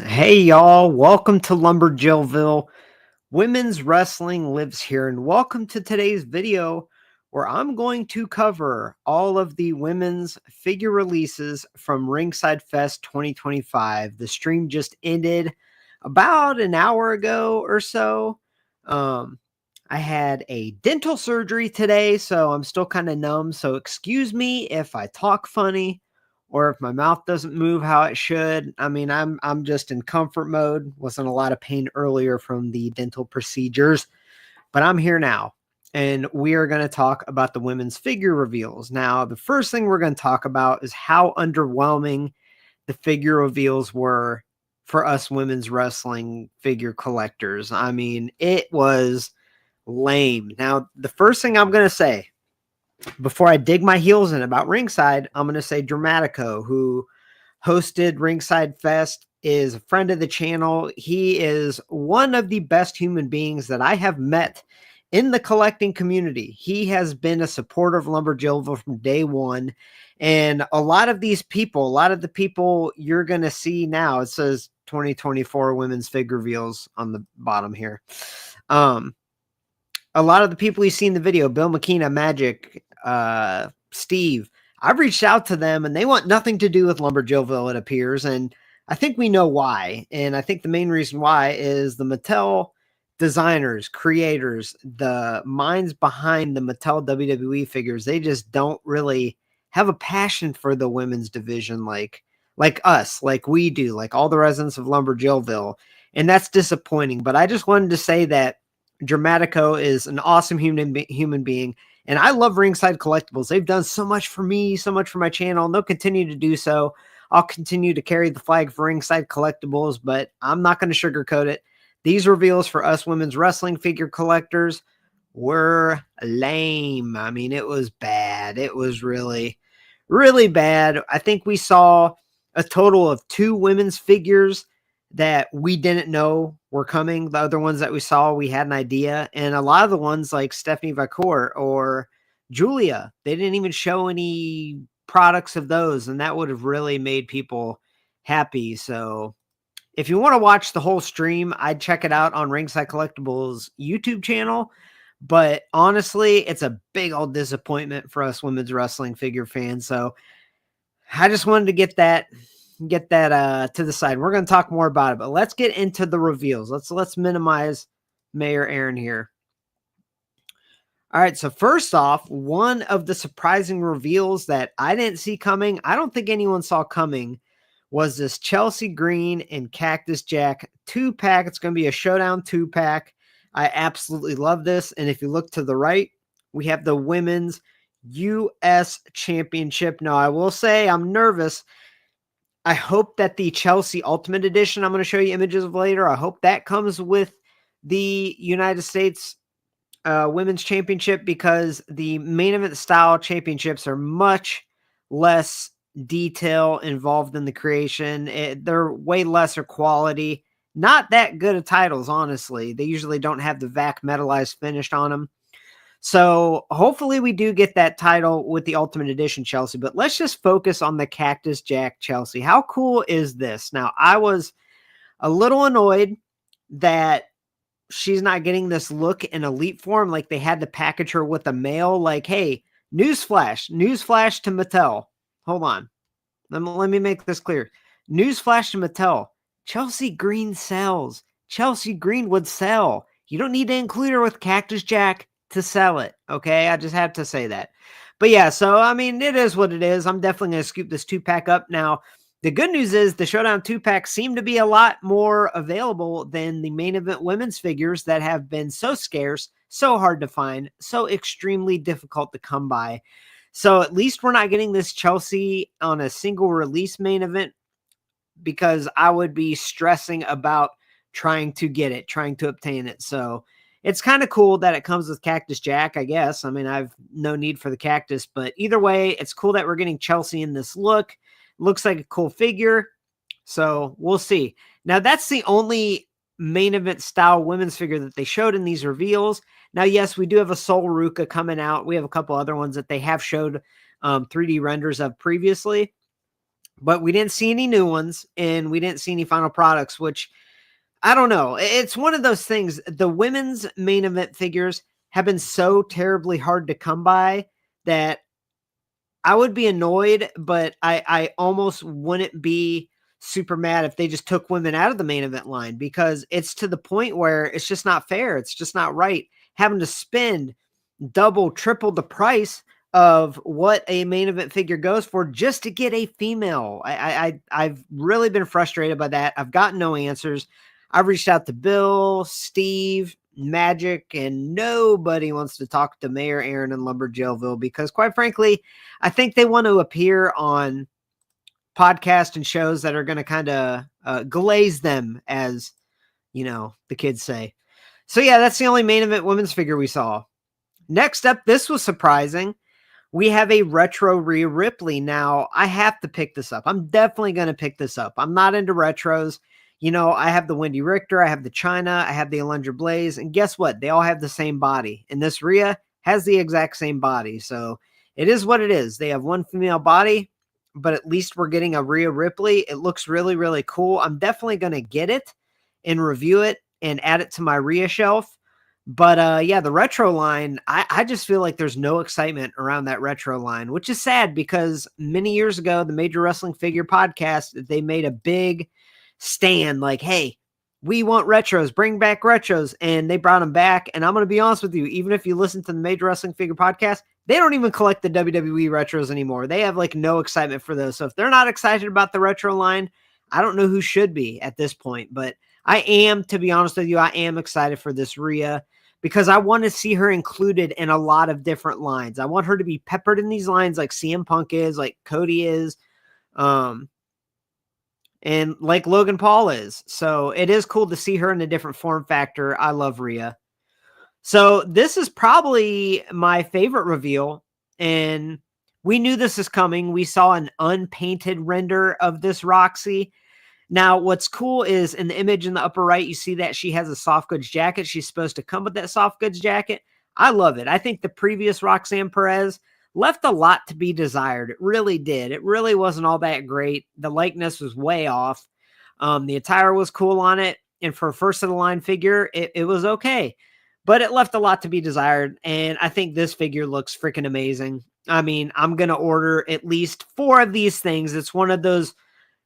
Hey y'all, welcome to Lumberjillville. Women's wrestling lives here, and welcome to today's video where I'm going to cover all of the women's figure releases from Ringside Fest 2025. The stream just ended about an hour ago or so. I had a dental surgery today, so I'm still kind of numb. So excuse me if I talk funny or if my mouth doesn't move how it should. I mean, I'm just in comfort mode. Wasn't a lot of pain earlier from the dental procedures, but I'm here now. And we are going to talk about the women's figure reveals. Now, the first thing we're going to talk about is how underwhelming the figure reveals were for us women's wrestling figure collectors. I mean, it was lame. Now, the first thing I'm going to say before I dig my heels in about Ringside, I'm going to say Dramatico, who hosted Ringside Fest, is a friend of the channel. He is one of the best human beings that I have met in the collecting community. He has been a supporter of Lumberjillville from day one. And a lot of these people, a lot of the people you're going to see now, it says 2024 women's figure reveals on the bottom here. A lot of the people you see in the video, Bill McKenna, Magic, Steve, I've reached out to them and they want nothing to do with Lumberjillville, it appears. And I think we know why. And I think the main reason why is the Mattel designers, creators, the minds behind the Mattel WWE figures, they just don't really have a passion for the women's division like us, like we do, like all the residents of Lumberjillville. And that's disappointing. But I just wanted to say that Dramatico is an awesome human being. And I love Ringside Collectibles. They've done so much for me, so much for my channel, and they'll continue to do so. I'll continue to carry the flag for Ringside Collectibles, but I'm not going to sugarcoat it. These reveals for us women's wrestling figure collectors were lame. I mean, it was bad. It was really, really bad. I think we saw a total of 2 women's figures that we didn't know were coming. The other ones that we saw, we had an idea. And a lot of the ones like Stephanie Vacourt or Julia, they didn't even show any products of those. And that would have really made people happy. So if you want to watch the whole stream, I'd check it out on Ringside Collectibles YouTube channel. But honestly, it's a big old disappointment for us women's wrestling figure fans. So I just wanted to get that to the side. We're going to talk more about it, but let's get into the reveals. Let's minimize Mayor Aaron here. All right, so first off, one of the surprising reveals that I didn't see coming, I don't think anyone saw coming, was this Chelsea Green and Cactus Jack 2-pack. It's going to be a Showdown 2-pack. I absolutely love this. And if you look to the right, we have the Women's U.S. Championship. Now, I will say I'm nervous. I hope that the Chelsea Ultimate Edition, I'm going to show you images of later, I hope that comes with the United States Women's Championship, because the main event style championships are much less detail involved in the creation. They're way lesser quality. Not that good of titles, honestly. They usually don't have the VAC metallized finish on them. So hopefully we do get that title with the Ultimate Edition Chelsea, but let's just focus on the Cactus Jack Chelsea. How cool is this? Now, I was a little annoyed that she's not getting this look in elite form, like they had to package her with a male. Like, hey, newsflash to Mattel. Hold on. Let me make this clear. Newsflash to Mattel. Chelsea Green sells. Chelsea Green would sell. You don't need to include her with Cactus Jack to sell it. Okay. I just had to say that. But yeah, so I mean, it is what it is. I'm definitely going to scoop this 2-pack up. Now, the good news is the Showdown 2-pack seem to be a lot more available than the main event women's figures that have been so scarce, so hard to find, so extremely difficult to come by. So at least we're not getting this Chelsea on a single release main event, because I would be stressing about trying to get it, trying to obtain it. So it's kind of cool that it comes with Cactus Jack, I guess. I mean, I've no need for the cactus, but either way, it's cool that we're getting Chelsea in this look. Looks like a cool figure. So we'll see. Now, that's the only main event style women's figure that they showed in these reveals. Now, yes, we do have a Sol Ruka coming out. We have a couple other ones that they have showed 3D renders of previously. but we didn't see any new ones and we didn't see any final products, which I don't know. It's one of those things. The women's main event figures have been so terribly hard to come by that I would be annoyed, but I almost wouldn't be super mad if they just took women out of the main event line, because it's to the point where it's just not fair. It's just not right having to spend double, triple the price of what a main event figure goes for just to get a female. I've really been frustrated by that. I've gotten no answers. I've reached out to Bill, Steve, Magic, and nobody wants to talk to Mayor Aaron in Lumberjellville because, quite frankly, I think they want to appear on podcasts and shows that are going to kind of glaze them, as you know, the kids say. So yeah, that's the only main event women's figure we saw. Next up, this was surprising. We have a retro Rhea Ripley. Now, I have to pick this up. I'm definitely going to pick this up. I'm not into retros. You know, I have the Wendy Richter, I have the China, I have the Alundra Blaze, and guess what? They all have the same body. And this Rhea has the exact same body. So it is what it is. They have one female body, but at least we're getting a Rhea Ripley. It looks really, really cool. I'm definitely going to get it and review it and add it to my Rhea shelf. But yeah, the retro line, I just feel like there's no excitement around that retro line, which is sad because many years ago, the Major Wrestling Figure Podcast, they made a big stand like, hey, we want retros, bring back retros. And they brought them back. And I'm going to be honest with you, even if you listen to the Major Wrestling Figure Podcast, they don't even collect the WWE retros anymore. They have like no excitement for those. So if they're not excited about the retro line, I don't know who should be at this point. But I am, to be honest with you, I am excited for this Rhea because I want to see her included in a lot of different lines. I want her to be peppered in these lines like CM Punk is, like Cody is, and like Logan Paul is. So it is cool to see her in a different form factor. I love Rhea. So this is probably my favorite reveal. And we knew this is coming. We saw an unpainted render of this Roxy. Now, what's cool is in the image in the upper right, you see that she has a soft goods jacket. She's supposed to come with that soft goods jacket. I love it. I think the previous Roxanne Perez left a lot to be desired. It really did. It really wasn't all that great. The likeness was way off. The attire was cool on it. And for a first of the line figure, it was okay. But it left a lot to be desired. And I think this figure looks freaking amazing. I mean, I'm going to order at least 4 of these things. It's one of those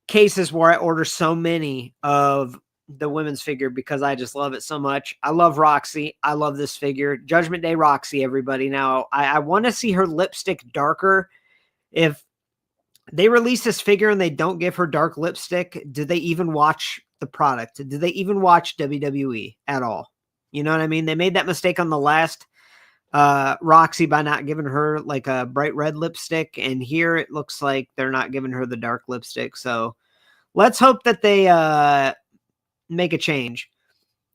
cases where I order so many of the women's figure because I just love it so much. I love Roxy. I love this figure. Judgment Day Roxy, everybody. Now, I want to see her lipstick darker. If they release this figure and they don't give her dark lipstick, do they even watch the product? Do they even watch WWE at all? You know what I mean? They made that mistake on the last Roxy by not giving her like a bright red lipstick. And here it looks like they're not giving her the dark lipstick. So let's hope that they make a change.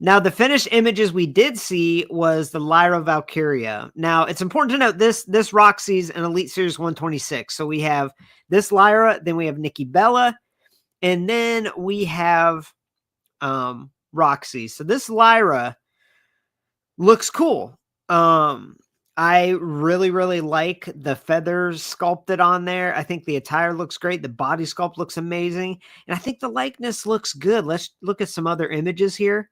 Now, the finished images we did see was the Lyra Valkyria. Now, it's important to note this Roxy's an Elite Series 126. So we have this Lyra, then we have Nikki Bella, and then we have Roxy. So this Lyra looks cool. I really, really like the feathers sculpted on there. I think the attire looks great. The body sculpt looks amazing. And I think the likeness looks good. Let's look at some other images here.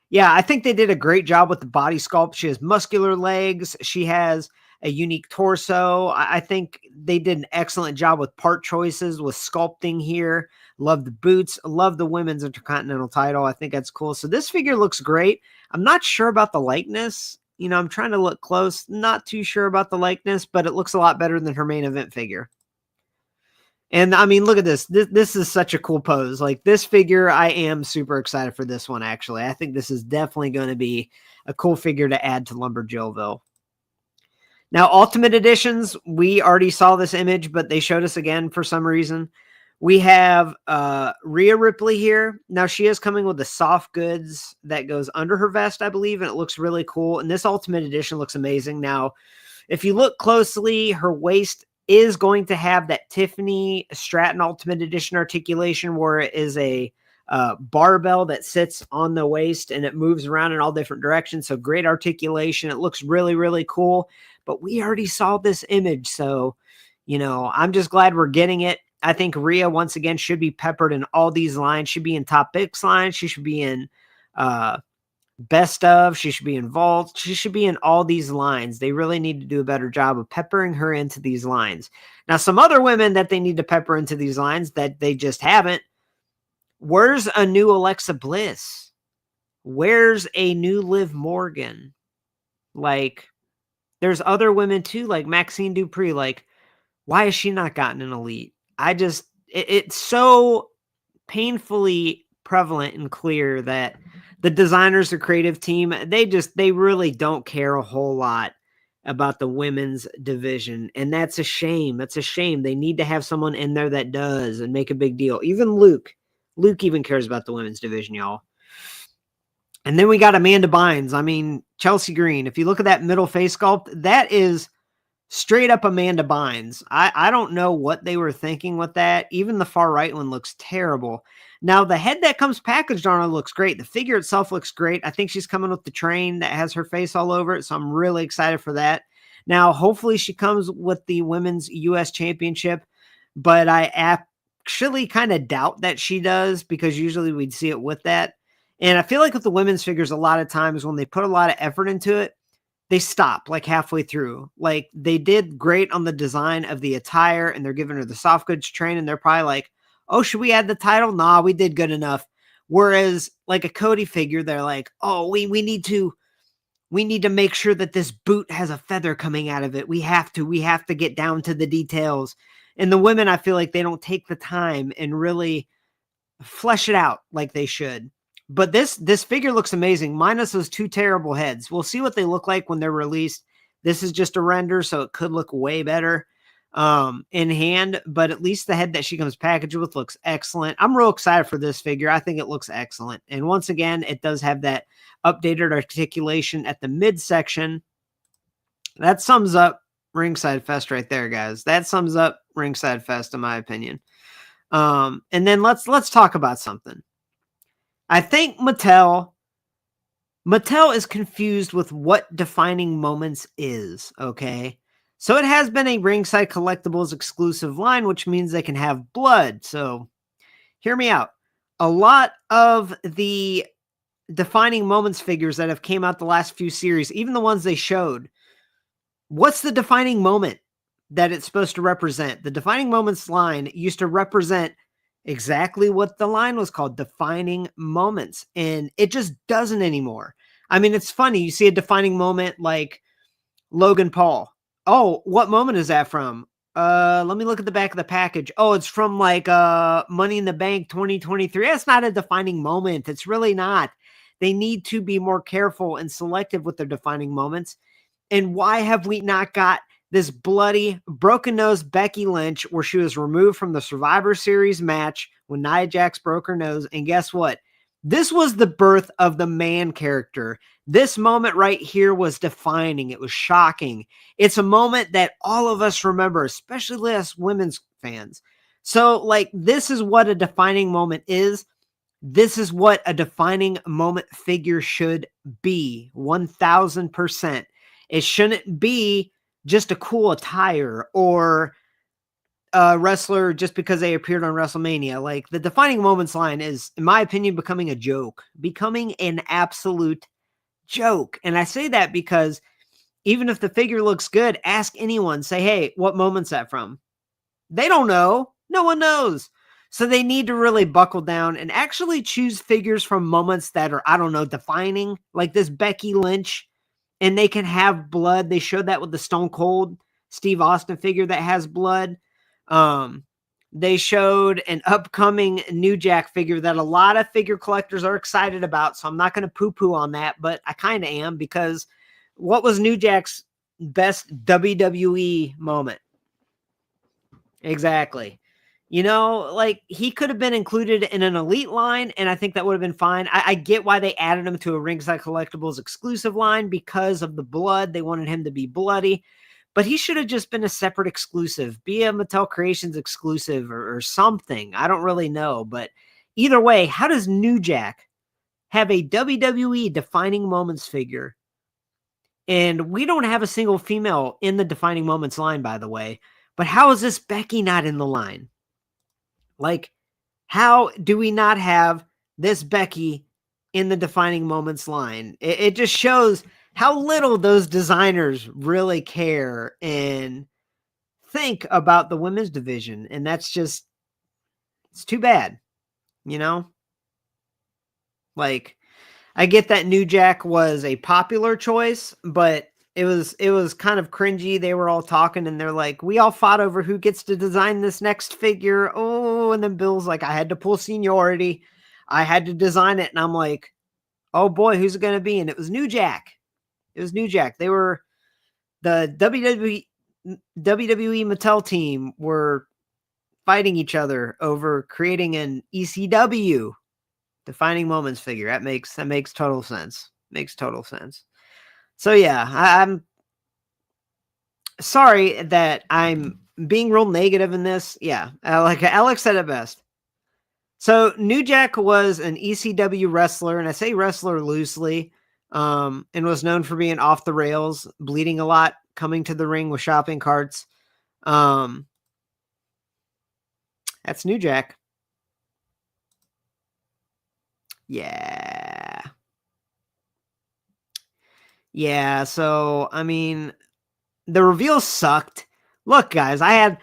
Yeah, I think they did a great job with the body sculpt. She has muscular legs. She has a unique torso. I think they did an excellent job with part choices, with sculpting here. Love the boots. Love the women's Intercontinental title. I think that's cool. So this figure looks great. I'm not sure about the likeness. You know, I'm trying to look close. Not too sure about the likeness, but it looks a lot better than her main event figure. And I mean, look at this. This is such a cool pose. Like this figure, I am super excited for this one, actually. I think this is definitely going to be a cool figure to add to Lumberjillville. Now, Ultimate Editions, we already saw this image, but they showed us again for some reason. We have Rhea Ripley here. Now, she is coming with the soft goods that goes under her vest, I believe, and it looks really cool. And this Ultimate Edition looks amazing. Now, if you look closely, her waist is going to have that Tiffany Stratton Ultimate Edition articulation where it is a barbell that sits on the waist and it moves around in all different directions. So great articulation. It looks really, really cool. But we already saw this image. So, you know, I'm just glad we're getting it. I think Rhea, once again, should be peppered in all these lines. Should be in top picks lines. She should be in best of. She should be in vault. She should be in all these lines. They really need to do a better job of peppering her into these lines. Now, some other women that they need to pepper into these lines that they just haven't. Where's a new Alexa Bliss? Where's a new Liv Morgan? Like, there's other women too, like Maxine Dupree. Like, why has she not gotten an elite? It's so painfully prevalent and clear that the designers, the creative team, they really don't care a whole lot about the women's division. And that's a shame. That's a shame. They need to have someone in there that does and make a big deal. Even Luke even cares about the women's division, y'all. And then we got Amanda Bynes. I mean, Chelsea Green. If you look at that middle face sculpt, that is straight up Amanda Bynes. I don't know what they were thinking with that. Even the far right one looks terrible. Now, the head that comes packaged on her looks great. The figure itself looks great. I think she's coming with the train that has her face all over it, so I'm really excited for that. Now, hopefully she comes with the Women's U.S. Championship, but I actually kind of doubt that she does because usually we'd see it with that. And I feel like with the women's figures, a lot of times when they put a lot of effort into it, they stop like halfway through. Like they did great on the design of the attire and they're giving her the soft goods train and they're probably like, oh, should we add the title? Nah, we did good enough. Whereas like a Cody figure, they're like, oh, we need to make sure that this boot has a feather coming out of it. We have to get down to the details. And the women, I feel like they don't take the time and really flesh it out like they should. But this figure looks amazing, minus those two terrible heads. We'll see what they look like when they're released. This is just a render, so it could look way better in hand. But at least the head that she comes packaged with looks excellent. I'm real excited for this figure. I think it looks excellent. And once again, it does have that updated articulation at the midsection. That sums up Ringside Fest right there, guys. That sums up Ringside Fest, in my opinion. And then let's talk about something. I think Mattel is confused with what defining moments is, okay? So it has been a Ringside Collectibles exclusive line, which means they can have blood. So hear me out. A lot of the defining moments figures that have came out the last few series, even the ones they showed, what's the defining moment that it's supposed to represent? The defining moments line used to represent exactly what the line was called, defining moments, and it just doesn't anymore. I mean, it's funny. You see a defining moment like Logan Paul. Oh, what moment is that from? Let me look at the back of the package. Oh, it's from like Money in the Bank 2023. That's not a defining moment. It's really not. They need to be more careful and selective with their defining moments. And why have we not got this bloody, broken-nosed Becky Lynch where she was removed from the Survivor Series match when Nia Jax broke her nose? And guess what? This was the birth of the man character. This moment right here was defining. It was shocking. It's a moment that all of us remember, especially us women's fans. So, like, this is what a defining moment is. This is what a defining moment figure should be, 1,000%. It shouldn't be just a cool attire or a wrestler just because they appeared on WrestleMania. Like the defining moments line is, in my opinion, becoming a joke, becoming an absolute joke. And I say that because even if the figure looks good, ask anyone, say, hey, what moment's that from? They don't know. No one knows. So they need to really buckle down and actually choose figures from moments that are, I don't know, defining, like this Becky Lynch. And they can have blood. They showed that with the Stone Cold Steve Austin figure that has blood. They showed an upcoming New Jack figure that a lot of figure collectors are excited about. So I'm not going to poo-poo on that, but I kind of am, because what was New Jack's best WWE moment? Exactly. You know, like he could have been included in an elite line, and I think that would have been fine. I get why they added him to a Ringside Collectibles exclusive line because of the blood. They wanted him to be bloody, but he should have just been a separate exclusive, be a Mattel Creations exclusive or something. I don't really know, but either way, how does New Jack have a WWE defining moments figure? And we don't have a single female in the defining moments line, by the way, but how is this Becky not in the line? Like, how do we not have this Becky in the defining moments line? It just shows how little those designers really care and think about the women's division. And that's just, it's too bad, you know? Like, I get that New Jack was a popular choice, but it was kind of cringy. They were all talking and they're like, we all fought over who gets to design this next figure. Oh, and then Bill's like, I had to pull seniority. I had to design it. And I'm like, oh boy, who's it going to be? And it was New Jack. It was New Jack. They were the WWE Mattel team were fighting each other over creating an ECW defining moments figure. That makes total sense. Makes total sense. So yeah, I'm sorry that I'm being real negative in this. Yeah, like Alex said it best. So New Jack was an ECW wrestler, and I say wrestler loosely, and was known for being off the rails, bleeding a lot, coming to the ring with shopping carts. That's New Jack. Yeah. Yeah, so I mean, the reveal sucked. Look, guys, I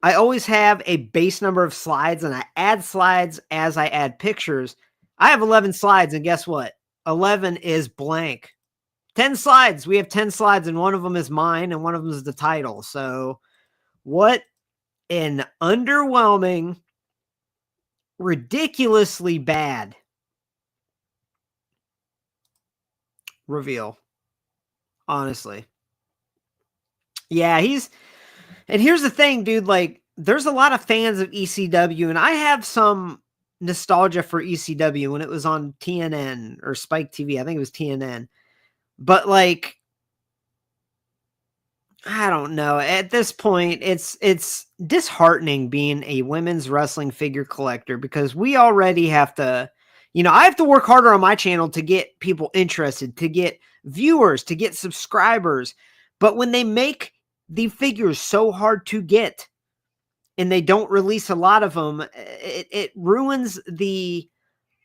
always have a base number of slides, and I add slides as I add pictures. I have 11 slides, and guess what? 11 is blank. 10 slides. We have 10 slides, and one of them is mine, and one of them is the title. So, what an underwhelming, ridiculously bad reveal. Honestly. Yeah, and here's the thing, dude, like, there's a lot of fans of ECW, and I have some nostalgia for ECW when it was on TNN or Spike TV. I think it was TNN. But, like, I don't know. At this point, it's disheartening being a women's wrestling figure collector because we already have to, I have to work harder on my channel to get people interested, to get viewers, to get subscribers. But when they make the figures so hard to get and they don't release a lot of them, it ruins the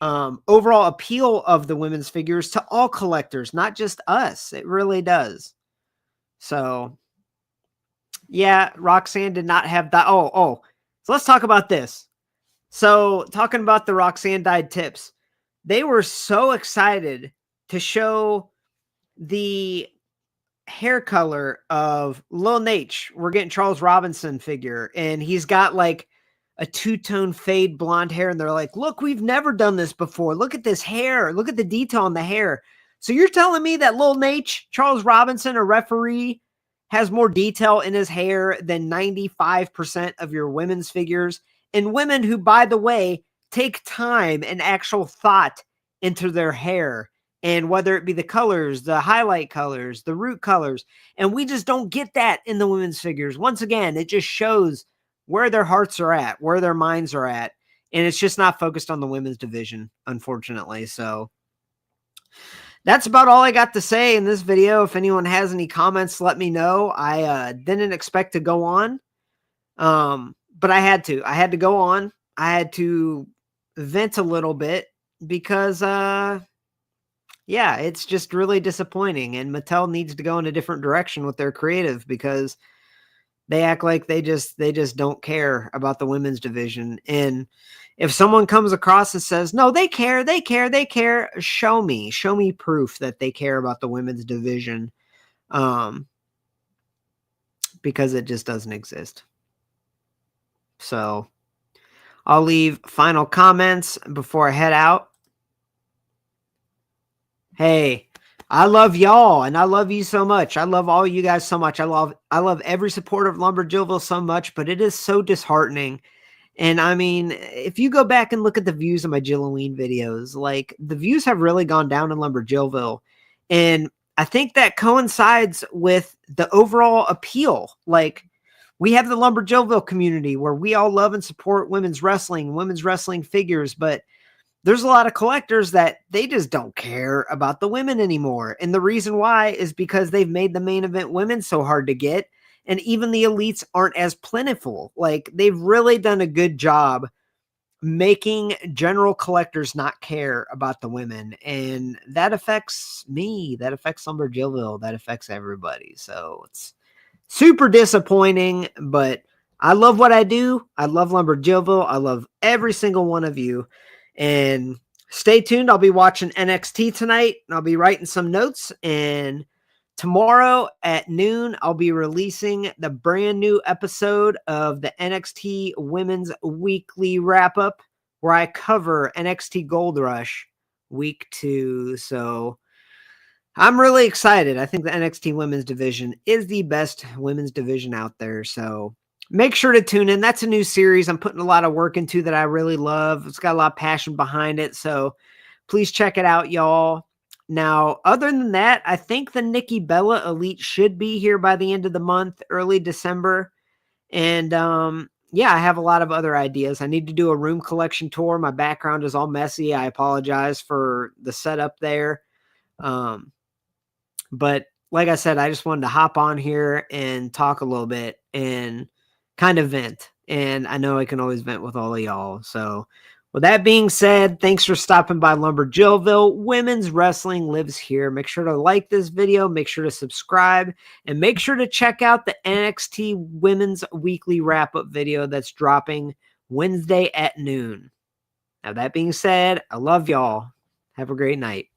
overall appeal of the women's figures to all collectors, not just us. It really does. So, yeah, Roxanne did not have that. So let's talk about this. So, talking about the Roxanne dyed tips, they were so excited to show the hair color of Lil Nate. We're getting Charles Robinson figure, and he's got like a two-tone fade blonde hair, and they're like, look, we've never done this before. Look at this hair. Look at the detail on the hair. So you're telling me that Lil Nate, Charles Robinson, a referee, has more detail in his hair than 95% of your women's figures, and women who, by the way, take time and actual thought into their hair, and whether it be the colors, the highlight colors, the root colors, and we just don't get that in the women's figures. Once again, it just shows where their hearts are at, where their minds are at, and it's just not focused on the women's division, unfortunately. So that's about all I got to say in this video. If anyone has any comments, let me know. I didn't expect to go on, but I had to. I had to go on. I had to vent a little bit because, yeah, it's just really disappointing. And Mattel needs to go in a different direction with their creative because they act like they just don't care about the women's division. And if someone comes across and says, no, they care, show me proof that they care about the women's division. Because it just doesn't exist. So I'll leave final comments before I head out. Hey, I love y'all, and I love you so much. I love all you guys so much. I love every supporter of Lumberjillville so much, but it is so disheartening. And I mean, if you go back and look at the views of my Jilloween videos, like, the views have really gone down in Lumberjillville. And I think that coincides with the overall appeal. Like, we have the Lumberjillville community where we all love and support women's wrestling figures, but there's a lot of collectors that they just don't care about the women anymore. And the reason why is because they've made the main event women so hard to get. and even the elites aren't as plentiful. Like, they've really done a good job making general collectors not care about the women, and that affects me, that affects Lumberjillville, that affects everybody. So it's super disappointing, but I love what I do. I love Lumberjillville. I love every single one of you. And stay tuned. I'll be watching NXT tonight, and I'll be writing some notes. And tomorrow at noon, I'll be releasing the brand new episode of the NXT Women's Weekly Wrap-Up, where I cover NXT Gold Rush Week 2. So I'm really excited. I think the NXT women's division is the best women's division out there. So make sure to tune in. That's a new series I'm putting a lot of work into that I really love. It's got a lot of passion behind it. So please check it out, y'all. Now, other than that, I think the Nikki Bella Elite should be here by the end of the month, early December. And yeah, I have a lot of other ideas. I need to do a room collection tour. My background is all messy. I apologize for the setup there. But like I said, I just wanted to hop on here and talk a little bit and kind of vent. And I know I can always vent with all of y'all. So with that being said, thanks for stopping by Lumberjillville. Women's wrestling lives here. Make sure to like this video. Make sure to subscribe. And make sure to check out the NXT Women's Weekly Wrap-Up video that's dropping Wednesday at noon. Now, that being said, I love y'all. Have a great night.